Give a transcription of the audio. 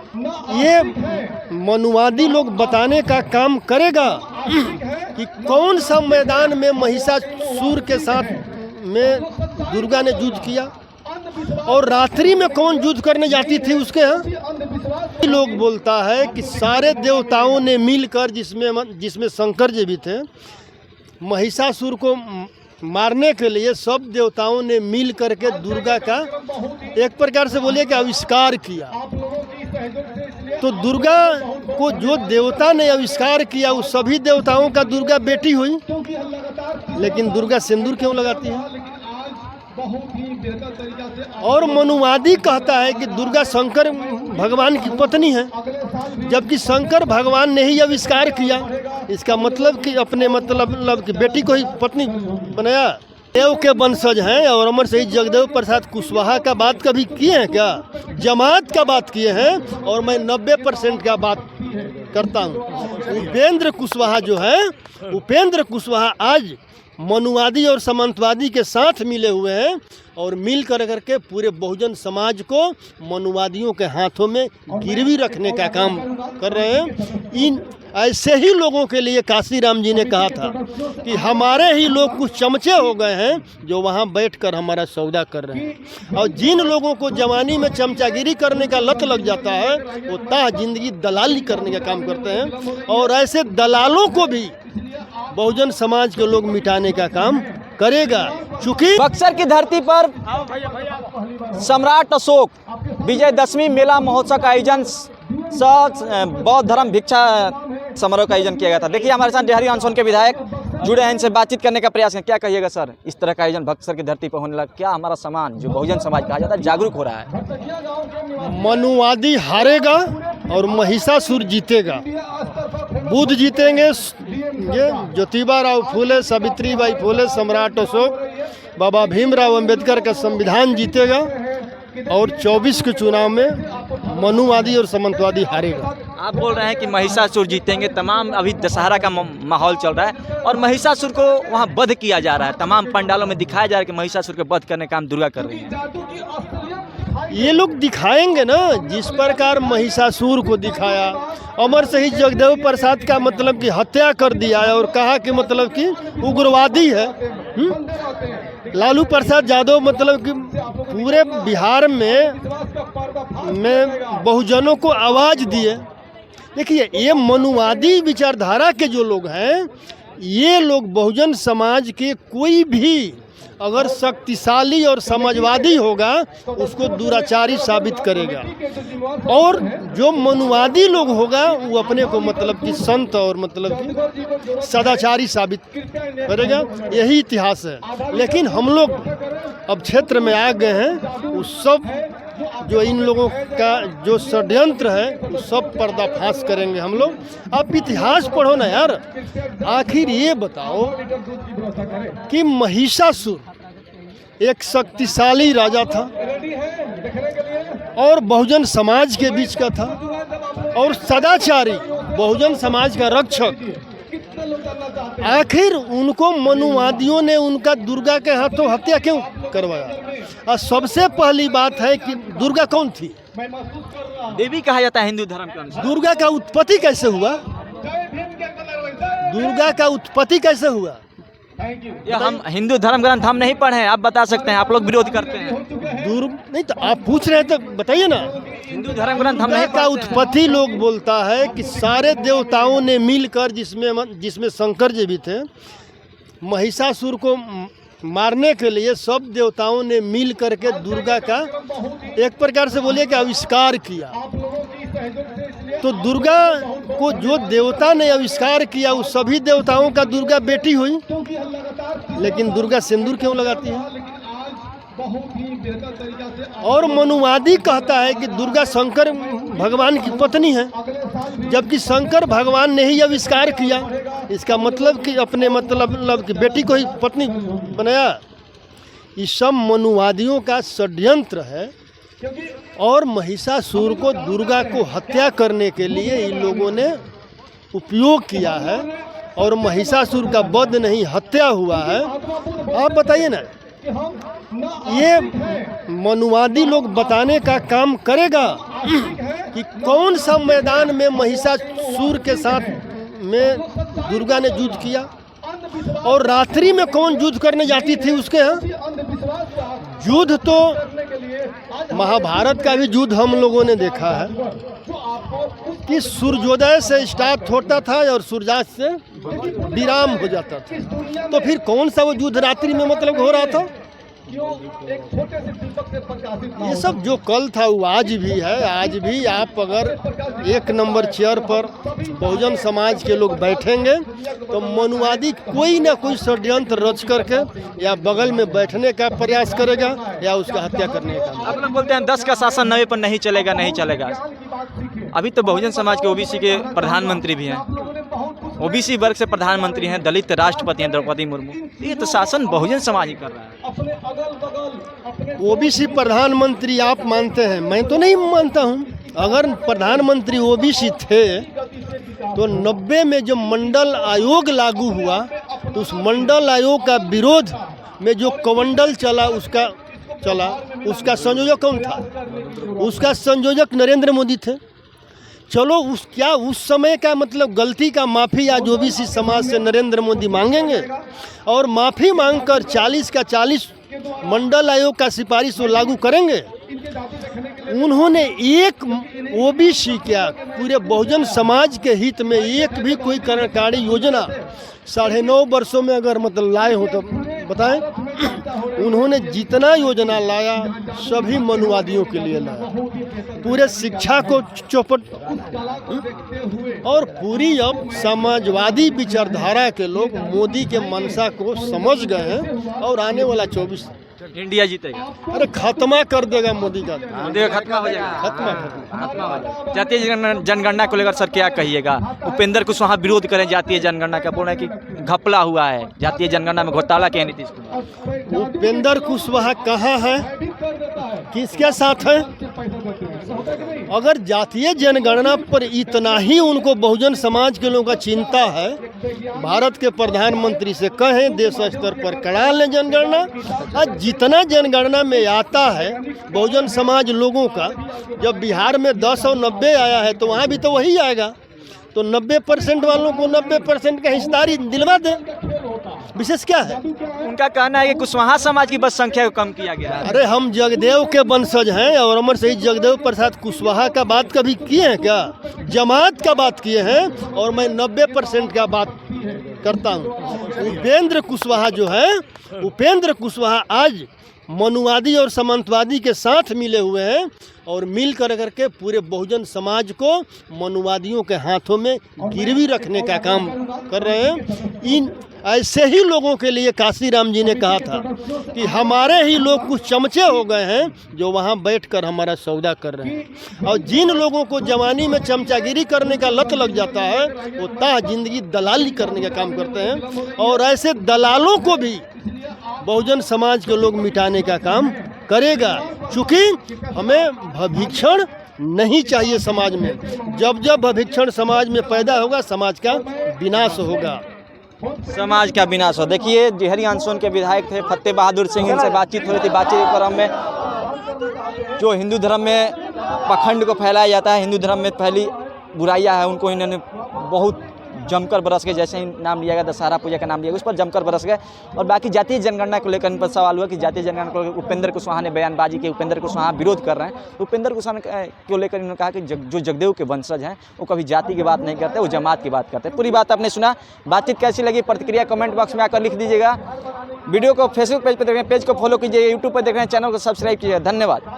ये मनुवादी लोग बताने का काम करेगा कि कौन सा मैदान में महिषासुर के साथ में दुर्गा ने युद्ध किया और रात्रि में कौन युद्ध करने जाती थी उसके यहाँ। लोग बोलता है कि सारे देवताओं ने मिलकर जिसमें शंकर जी भी थे, महिषासुर को मारने के लिए सब देवताओं ने मिल करके दुर्गा का एक प्रकार से बोलिए कि आविष्कार किया। तो दुर्गा को जो देवता ने आविष्कार किया उस सभी देवताओं का दुर्गा बेटी हुई, लेकिन दुर्गा सिंदूर क्यों लगाती है? और मनुवादी कहता है कि दुर्गा शंकर भगवान की पत्नी है, जबकि शंकर भगवान ने ही आविष्कार किया। इसका मतलब कि अपने मतलब कि बेटी को ही पत्नी बनाया। देव के वंशज हैं और अमर शहीद जगदेव प्रसाद कुशवाहा का बात कभी किए हैं क्या? जमात का बात किए हैं और मैं 90% का बात करता हूँ। उपेंद्र कुशवाहा जो है, उपेंद्र कुशवाहा आज मनुवादी और सामंतवादी के साथ मिले हुए हैं और मिल करके पूरे बहुजन समाज को मनुवादियों के हाथों में गिरवी रखने का काम कर रहे हैं। इन ऐसे ही लोगों के लिए काशीराम जी ने कहा था कि हमारे ही लोग कुछ चमचे हो गए हैं जो वहाँ बैठकर हमारा सौदा कर रहे हैं। और जिन लोगों को जवानी में चमचागिरी करने का लत लग जाता है वो ताह जिंदगी दलाली करने का काम करते हैं, और ऐसे दलालों को भी बहुजन समाज के लोग मिटाने का काम करेगा। चूंकि बक्सर की धरती पर सम्राट अशोक विजयदशमी मेला महोत्सव का आयोजन बौद्ध धर्म भिक्षा समारोह का आयोजन किया गया था। देखिए हमारे साथ डेहरी ऑनसोन के विधायक जुड़े हैं, इनसे बातचीत करने का प्रयास है। क्या कहिएगा सर, इस तरह का आयोजन बक्सर की धरती पर होने लगा, क्या हमारा समाज जो बहुजन समाज कहा जाता है जागरूक हो रहा है? मनुवादी हारेगा और महिषासुर जीतेगा। बुद्ध जीतेंगे, ये ज्योतिबा राव फूले, सावित्रीबाई फूले, सम्राट अशोक, बाबा भीमराव अंबेडकर का संविधान जीतेगा और 24 के चुनाव में मनुवादी और सामंतवादी हारेगा। आप बोल रहे हैं कि महिषासुर जीतेंगे। तमाम अभी दशहरा का माहौल चल रहा है और महिषासुर को वहाँ वध किया जा रहा है। तमाम पंडालों में दिखाया जा रहा है कि महिषासुर के वध करने का काम दुर्गा कर रही है। ये लोग दिखाएंगे ना, जिस प्रकार महिषासुर को दिखाया, अमर शहीद जगदेव प्रसाद का मतलब कि हत्या कर दिया और कहा कि मतलब कि उग्रवादी है। लालू प्रसाद यादव मतलब कि पूरे बिहार में बहुजनों को आवाज़ दिए। देखिए ये मनुवादी विचारधारा के जो लोग हैं, ये लोग बहुजन समाज के कोई भी अगर शक्तिशाली और समाजवादी होगा उसको दुराचारी साबित करेगा, और जो मनुवादी लोग होगा वो अपने को मतलब कि संत और मतलब कि सदाचारी साबित करेगा। यही इतिहास है। लेकिन हम लोग अब क्षेत्र में आ गए हैं, उस सब जो इन लोगों का जो षड्यंत्र है उस सब पर्दाफाश करेंगे हम लोग। आप इतिहास पढ़ो ना यार। आखिर ये बताओ कि महिषासुर एक शक्तिशाली राजा था और बहुजन समाज के बीच का था और सदाचारी बहुजन समाज का रक्षक। आखिर उनको मनुवादियों ने उनका दुर्गा के हाथों हत्या क्यों करवाया? और सबसे पहली बात है कि दुर्गा कौन थी? देवी कहा जाता है हिंदू धर्म के अनुसार। दुर्गा का उत्पत्ति कैसे हुआ? दुर्गा का उत्पत्ति कैसे हुआ? ये हम हिंदू धर्म ग्रंथ हम नहीं पढ़े हैं, आप बता सकते हैं। आप लोग विरोध करते हैं। नहीं तो आप पूछ रहे हैं तो बताइए ना। हिंदू धर्म ग्रंथ हम नहीं का उत्पत्ति लोग बोलता है कि सारे देवताओं ने मिलकर जिसमें शंकर जी भी थे, महिषासुर को मारने के लिए सब देवताओं ने मिल करके दुर्गा का एक प्रकार से बोलिए कि आविष्कार किया। तो दुर्गा को जो देवता ने आविष्कार किया उस सभी देवताओं का दुर्गा बेटी हुई, लेकिन दुर्गा सिंदूर क्यों लगाती है? और मनुवादी कहता है कि दुर्गा शंकर भगवान की पत्नी है, जबकि शंकर भगवान ने ही आविष्कार किया। इसका मतलब कि अपने मतलब कि बेटी को ही पत्नी बनाया। ये सब मनुवादियों का षड्यंत्र है और महिषासुर को दुर्गा को हत्या करने के लिए इन लोगों ने उपयोग किया है और महिषासुर का वध नहीं हत्या हुआ है। आप बताइए ना, ये मनुवादी लोग बताने का काम करेगा कि कौन सा मैदान में महिषासुर के साथ में दुर्गा ने युद्ध किया और रात्रि में कौन युद्ध करने जाती थी उसके यहाँ। युद्ध तो महाभारत का भी युद्ध हम लोगों ने देखा है कि सूर्योदय से स्टार्ट होता था और सूर्यास्त से विराम हो जाता था। तो फिर कौन सा वो युद्ध रात्रि में मतलब हो रहा था। ये सब जो कल था वो आज भी है। आज भी आप अगर 1 नंबर चेयर पर बहुजन समाज के लोग बैठेंगे तो मनुवादी कोई ना कोई षड्यंत्र रच करके या बगल में बैठने का प्रयास करेगा या उसका हत्या करने का। आप लोग बोलते हैं 10 का शासन 9 पर नहीं चलेगा, नहीं चलेगा। अभी तो बहुजन समाज के ओबीसी के प्रधानमंत्री भी हैं, ओबीसी वर्ग से प्रधानमंत्री हैं, दलित राष्ट्रपति हैं द्रौपदी मुर्मू। ये तो शासन बहुजन समाज ही कर रहा है। ओबीसी प्रधानमंत्री आप मानते हैं, मैं तो नहीं मानता हूँ। अगर प्रधानमंत्री ओबीसी थे तो 90 में जब मंडल आयोग लागू हुआ तो उस मंडल आयोग का विरोध में जो कमंडल चला उसका संयोजक कौन था। उसका संयोजक नरेंद्र मोदी थे। चलो उस समय का मतलब गलती का माफ़ी आज ओबीसी समाज से नरेंद्र मोदी मांगेंगे और माफ़ी मांगकर 40 का 40 मंडल आयोग का सिफारिश वो लागू करेंगे। उन्होंने एक ओबीसी क्या पूरे बहुजन समाज के हित में एक भी कोई कल्याणकारी योजना 9.5 वर्षों में अगर मतलब लाए हो तो बताएं। उन्होंने जितना योजना लाया सभी मनुवादियों के लिए लाया। पूरे शिक्षा को चौपट और पूरी अब समाजवादी विचारधारा के लोग मोदी के मंशा को समझ गए हैं और आने वाला 24 इंडिया जीतेगा। अरे खत्मा कर देगा मोदी का। मोदी का खत्मा हो जाएगा। खत्मा हो जाएगा। जातीय जनगणना को लेकर सर क्या कहिएगा। उपेंद्र कुशवाहा विरोध करें जातीय जनगणना का, बोल रहे हैं कि घपला हुआ है, जातीय जनगणना में घोटाला किया नीतीश कुमार। उपेंद्र कुशवाहा कहाँ है, किसके साथ है। अगर जातीय जनगणना पर इतना ही उनको बहुजन समाज के लोगों का चिंता है, भारत के प्रधानमंत्री से कहें देश स्तर पर करा लें जनगणना। आज जितना जनगणना में आता है बहुजन समाज लोगों का, जब बिहार में 10 और 90 आया है तो वहाँ भी तो वही आएगा। तो 90% वालों को 90% का हिस्सेदारी दिलवा दें। विशेष क्या है। उनका कहना है कि कुशवाहा समाज की बस संख्या को कम किया गया है। अरे हम जगदेव के वंशज हैं और अमर शहीद जगदेव प्रसाद कुशवाहा का बात कभी किए हैं क्या। जमात का बात किए हैं और मैं 90% का बात करता हूँ। उपेंद्र कुशवाहा जो है, उपेंद्र कुशवाहा आज मनुवादी और सामंतवादी के साथ मिले हुए हैं और मिल करके पूरे बहुजन समाज को मनुवादियों के हाथों में गिरवी रखने का काम कर रहे हैं। इन ऐसे ही लोगों के लिए काशीराम जी ने कहा था कि हमारे ही लोग कुछ चमचे हो गए हैं जो वहाँ बैठकर हमारा सौदा कर रहे हैं। और जिन लोगों को जवानी में चमचागिरी करने का लत लग जाता है वो ताह जिंदगी दलाली करने का काम करते हैं। और ऐसे दलालों को भी बहुजन समाज के लोग मिटाने का काम करेगा। चूँकि हमें भविक्षण नहीं चाहिए समाज में। जब जब भविक्षण समाज में पैदा होगा समाज का विनाश होगा। समाज का विनाश हो। देखिए डेहरी ऑन के विधायक थे फतेह बहादुर सिंह, इनसे बातचीत हो रही थी। बातचीत के क्रम में जो हिंदू धर्म में पखंड को फैलाया जाता है, हिंदू धर्म में पहली बुराइयां है उनको इन्होंने बहुत जमकर बरस गए। जैसे ही नाम लिया गया दशहरा पूजा का नाम लिया गया उस पर जमकर बरस गए। और बाकी जातीय जनगणना को लेकर इन पर सवाल हुआ कि जातीय जनगणना को उपेंद्र कुशवाहा ने बयानबाजी की, उपेंद्र कुशवाहा विरोध कर रहे हैं। उपेंद्र कुशवाहा को लेकर इन्होंने कहा कि जो जगदेव के वंशज हैं वो कभी जाति की बात नहीं करते, वो जमात की बात करते हैं। पूरी बात आपने सुना। बातचीत कैसी लगी प्रतिक्रिया कमेंट बॉक्स में आकर लिख दीजिएगा। वीडियो को फेसबुक पेज पर देख रहे हैं पेज को फॉलो कीजिए, यूट्यूब पर देख रहे हैं चैनल को सब्सक्राइब कीजिए। धन्यवाद।